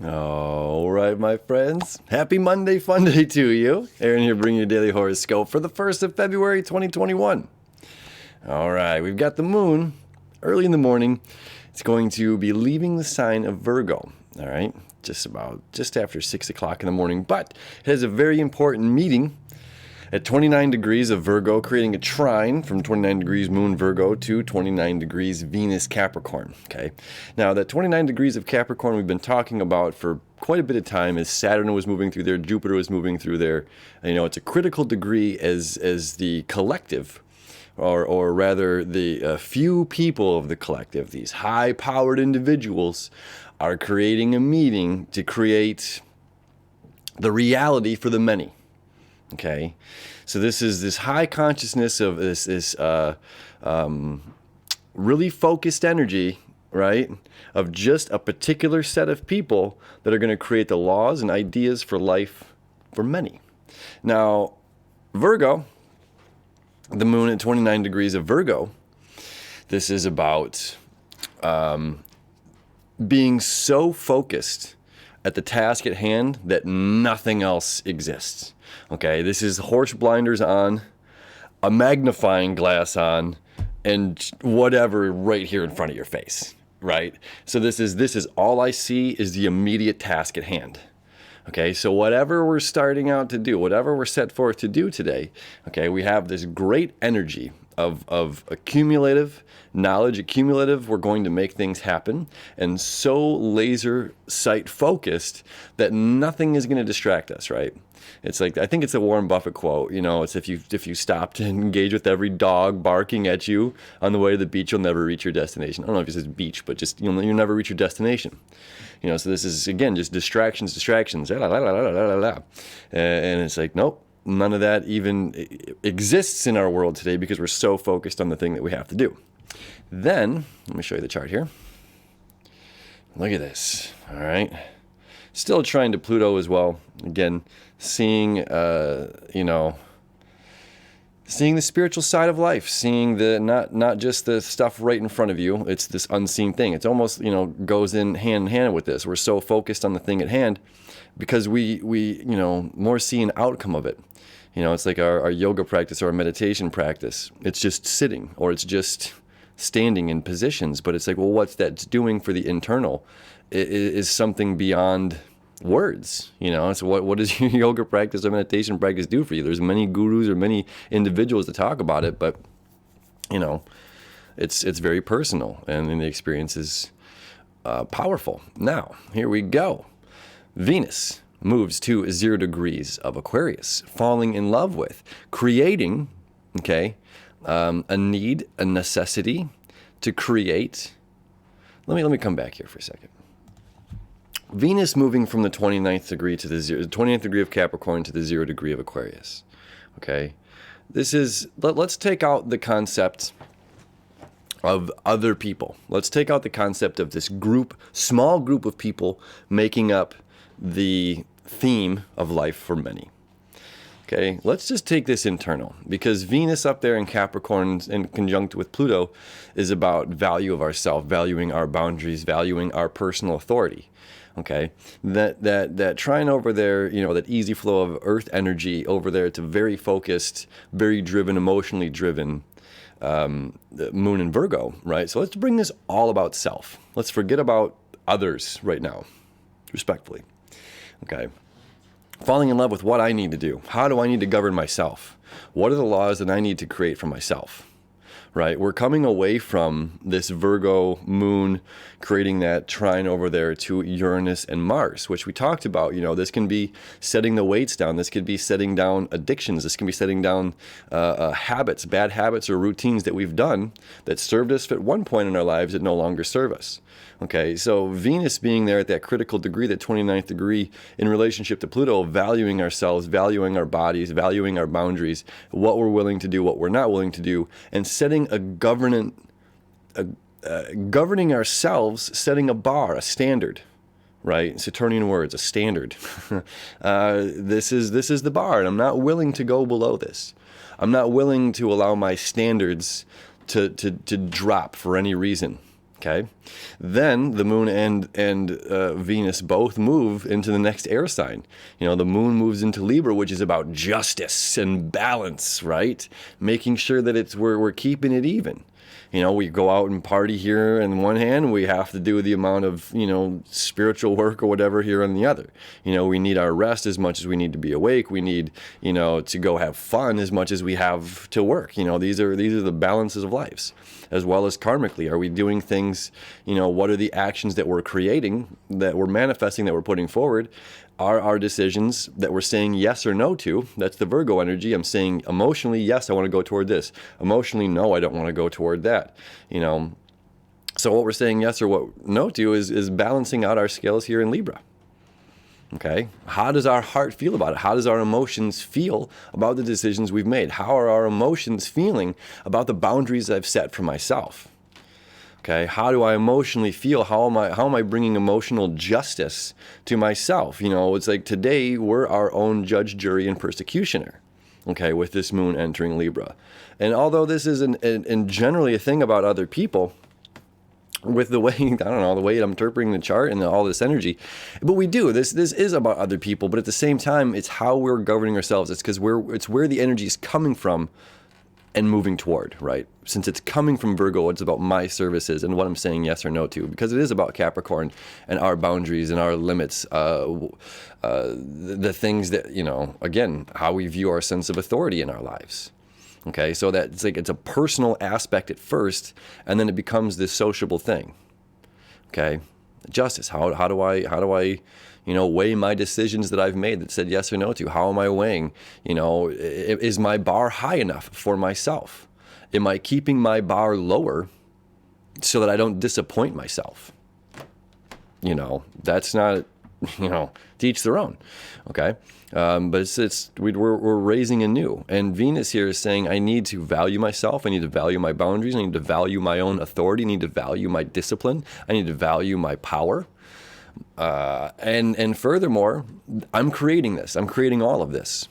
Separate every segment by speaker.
Speaker 1: All right, my friends. Happy Monday Fun Day to you. Aaron here bringing you your daily horoscope for the 1st of February, 2021. All right, we've got the moon early in the morning. It's going to be leaving the sign of Virgo. All right, just after 6 o'clock in the morning. But it has a very important meeting at 29 degrees of Virgo, creating a trine from 29 degrees Moon Virgo to 29 degrees Venus Capricorn. Okay. Now, that 29 degrees of Capricorn we've been talking about for quite a bit of time as Saturn was moving through there, Jupiter was moving through there. You know, it's a critical degree as the collective, or rather the few people of the collective, these high-powered individuals, are creating a meeting to create the reality for the many. Okay, so this is this high consciousness of this really focused energy, right, of just a particular set of people that are going to create the laws and ideas for life for many. Now, Virgo, the moon at 29 degrees of Virgo, this is about being so focused at the task at hand that nothing else exists. Okay, this is horse blinders on, a magnifying glass on, and whatever right here in front of your face, right? So this is all I see is the immediate task at hand. Okay, so whatever we're starting out to do, whatever we're set forth to do today, okay, we have this great energy of accumulative knowledge, we're going to make things happen, and so laser sight focused that nothing is going to distract us, right? It's like, I think it's a Warren Buffett quote, you know, it's if you stop to engage with every dog barking at you on the way to the beach, you'll never reach your destination. I don't know if he says beach, but just, you'll never reach your destination. You know, so this is, again, just distractions, and it's like, nope, none of that even exists in our world today because we're so focused on the thing that we have to do. Then, let me show you the chart here. Look at this, all right? Still trying to Pluto as well. Again, seeing the spiritual side of life, seeing the not just the stuff right in front of you. It's this unseen thing. It's almost, goes in hand with this. We're so focused on the thing at hand because we more see an outcome of it. You know, it's like our yoga practice or our meditation practice. It's just sitting, or it's just standing in positions, but it's like, well, what's that doing for the internal? It is something beyond words. So what does your yoga practice or meditation practice do for you? There's many gurus or many individuals that talk about it, but it's very personal, and the experience is powerful. Now, here we go. Venus moves to 0 degrees of Aquarius, falling in love with, creating, a need, a necessity to create. Let me come back here for a second. Venus moving from the 29th degree to the 29th degree of Capricorn to the 0 degree of Aquarius. Okay, let's take out the concept of other people. Let's take out the concept of this small group of people making up the theme of life for many. Okay, let's just take this internal, because Venus up there in Capricorn in conjunct with Pluto is about value of ourself, valuing our boundaries, valuing our personal authority. Okay, that trine over there, that easy flow of earth energy over there to very focused, very driven, emotionally driven the moon in Virgo, right? So let's bring this all about self. Let's forget about others right now, respectfully. Okay. Falling in love with what I need to do. How do I need to govern myself? What are the laws that I need to create for myself? Right? We're coming away from this Virgo moon creating that trine over there to Uranus and Mars, which we talked about. This can be setting the weights down. This could be setting down addictions. This can be setting down habits, bad habits or routines that we've done that served us at one point in our lives that no longer serve us. Okay, so Venus being there at that critical degree, that 29th degree, in relationship to Pluto, valuing ourselves, valuing our bodies, valuing our boundaries, what we're willing to do, what we're not willing to do, and setting governing ourselves, setting a bar, a standard, right? Saturnian words, a standard. This is the bar, and I'm not willing to go below this. I'm not willing to allow my standards to drop for any reason. Okay, then the moon and Venus both move into the next air sign. The moon moves into Libra, which is about justice and balance, right? Making sure that we're keeping it even. We go out and party here on one hand, we have to do the amount of, spiritual work or whatever here on the other. We need our rest as much as we need to be awake. We need, to go have fun as much as we have to work. These are the balances of lives, as well as karmically. Are we doing things, what are the actions that we're creating, that we're manifesting, that we're putting forward? Are our decisions that we're saying yes or no to? That's the Virgo energy. I'm saying emotionally, yes, I want to go toward this. Emotionally, no, I don't want to go toward that. So what we're saying yes or what no to is balancing out our scales here in Libra. Okay, how does our heart feel about it? How does our emotions feel about the decisions we've made? How are our emotions feeling about the boundaries I've set for myself? Okay, how do I emotionally feel? How am I bringing emotional justice to myself? It's like today we're our own judge, jury, and persecutioner. Okay, with this moon entering Libra, and although this is generally a thing about other people, with the way the way I'm interpreting the chart and all this energy, but we do this is about other people. But at the same time, it's how we're governing ourselves. It's because it's where the energy is coming from and moving toward, right? Since it's coming from Virgo, it's about my services and what I'm saying yes or no to, because it is about Capricorn and our boundaries and our limits, the things that, again, how we view our sense of authority in our lives. Okay, so that it's a personal aspect at first, and then it becomes this sociable thing. Okay, justice. How do I weigh my decisions that I've made that said yes or no to? How am I weighing? Is my bar high enough for myself? Am I keeping my bar lower so that I don't disappoint myself? That's not, to each their own. Okay. But we're raising anew. And Venus here is saying, I need to value myself. I need to value my boundaries. I need to value my own authority. I need to value my discipline. I need to value my power. And furthermore, I'm creating this. I'm creating all of this.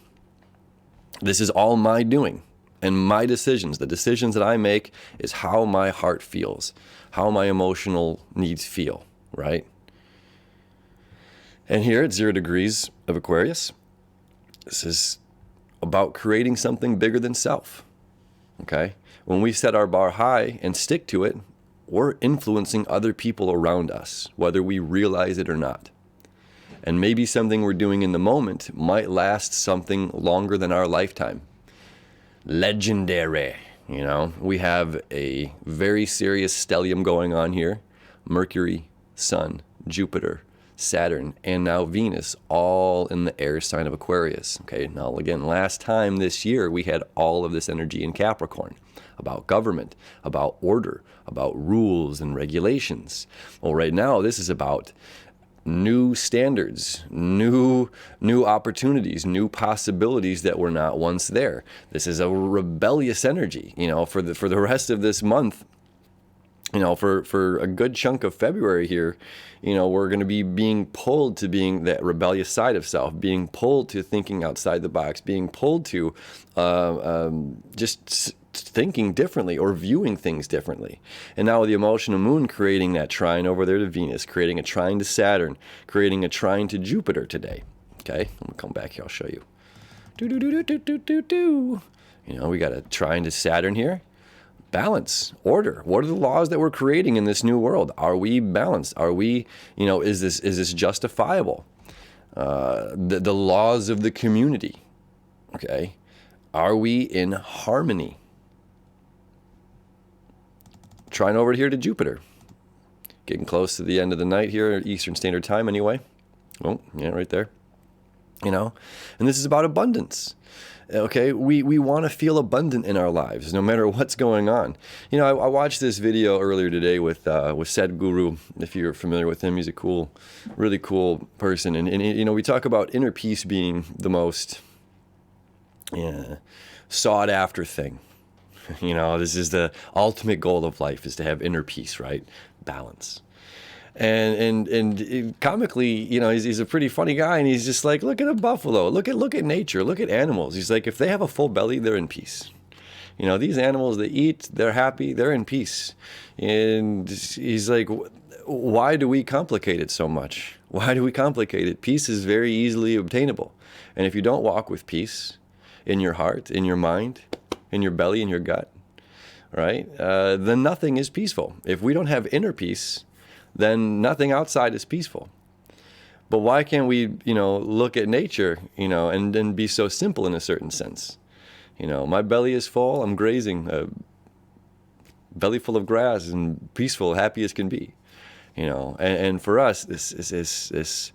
Speaker 1: This is all my doing and my decisions. The decisions that I make is how my heart feels, how my emotional needs feel, right? And here at 0 degrees of Aquarius, this is about creating something bigger than self, okay? When we set our bar high and stick to it, we're influencing other people around us, whether we realize it or not. And maybe something we're doing in the moment might last something longer than our lifetime. Legendary, We have a very serious stellium going on here. Mercury, Sun, Jupiter, Saturn, and now Venus, all in the air sign of Aquarius. Okay, now again, last time this year, we had all of this energy in Capricorn, about government, about order, about rules and regulations. Well, right now, this is about new standards, new opportunities, new possibilities that were not once there. This is a rebellious energy, for the rest of this month. For a good chunk of February here, we're going to be being pulled to being that rebellious side of self, being pulled to thinking outside the box, being pulled to just thinking differently or viewing things differently. And now with the emotional moon creating that trine over there to Venus, creating a trine to Saturn, creating a trine to Jupiter today. Okay, I'm going to come back here. I'll show you. We got a trine to Saturn here. Balance, order. What are the laws that we're creating in this new world? Are we balanced? Are we, is this justifiable? The laws of the community, okay? Are we in harmony? Trying over here to Jupiter. Getting close to the end of the night here, Eastern Standard Time anyway. Oh, yeah, right there. And this is about abundance. Okay, we want to feel abundant in our lives, no matter what's going on. I watched this video earlier today with Sadhguru. If you're familiar with him, he's a really cool person. And we talk about inner peace being the most sought after thing. This is the ultimate goal of life, is to have inner peace, right? Balance. And comically, he's a pretty funny guy, and he's just like, look at a buffalo, look at nature, look at animals. He's like, if they have a full belly, they're in peace. These animals, they eat, they're happy, they're in peace. And he's like, why do we complicate it so much? Why do we complicate it? Peace is very easily obtainable. And if you don't walk with peace in your heart, in your mind, in your belly, in your gut, right, then nothing is peaceful. If we don't have inner peace, then nothing outside is peaceful. But why can't we, look at nature, and be so simple in a certain sense? My belly is full, I'm grazing, a belly full of grass and peaceful, happy as can be. And for us, this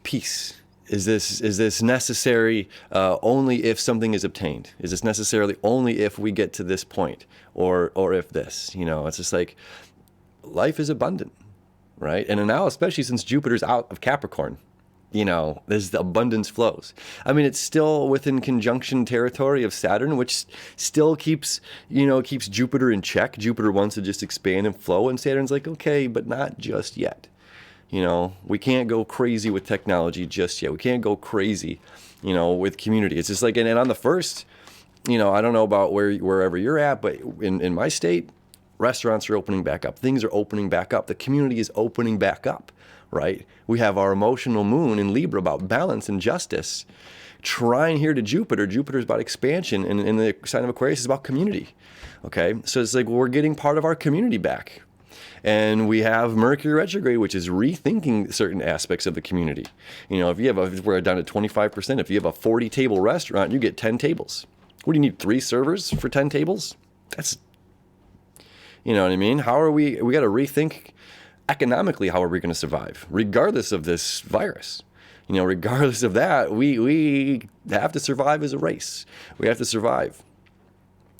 Speaker 1: peace, is this necessary only if something is obtained? Is this necessarily only if we get to this point, or if this? It's just like life is abundant, right? And now, especially since Jupiter's out of Capricorn, there's the abundance flows. I mean, it's still within conjunction territory of Saturn, which still keeps Jupiter in check. Jupiter wants to just expand and flow, and Saturn's like, okay, but not just yet. We can't go crazy with technology just yet. We can't go crazy, with community. It's just like, and on the first, I don't know about wherever you're at, but in my state, restaurants are opening back up. Things are opening back up. The community is opening back up. Right? We have our emotional moon in Libra about balance and justice. Trine here to Jupiter. Jupiter is about expansion, and in the sign of Aquarius is about community. Okay? So it's like we're getting part of our community back. And we have Mercury retrograde, which is rethinking certain aspects of the community. If we're down to 25%, if you have a 40-table restaurant, you get 10 tables. What do you need, 3 servers for 10 tables? That's, what I mean? We got to rethink economically, how are we going to survive, regardless of this virus? Regardless of that, we have to survive as a race. We have to survive.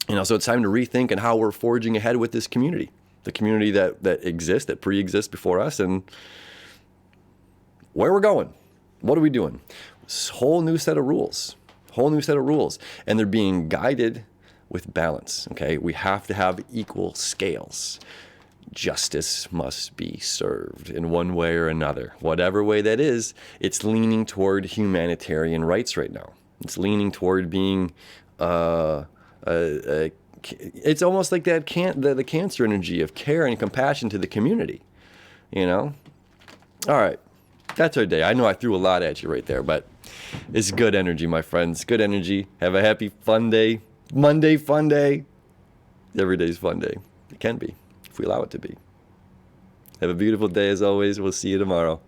Speaker 1: So it's time to rethink and how we're forging ahead with this community, the community that exists, that pre-exists before us, and where we're going. What are we doing? This whole new set of rules, and they're being guided with balance. Okay, we have to have equal scales. Justice must be served in one way or another. Whatever way that is, it's leaning toward humanitarian rights right now. It's leaning toward being, it's almost like that the Cancer energy of care and compassion to the community, All right, that's our day. I know I threw a lot at you right there, but it's good energy, my friends. Good energy. Have a happy, fun day. Monday, fun day. Every day's fun day. It can be, if we allow it to be. Have a beautiful day as always. We'll see you tomorrow.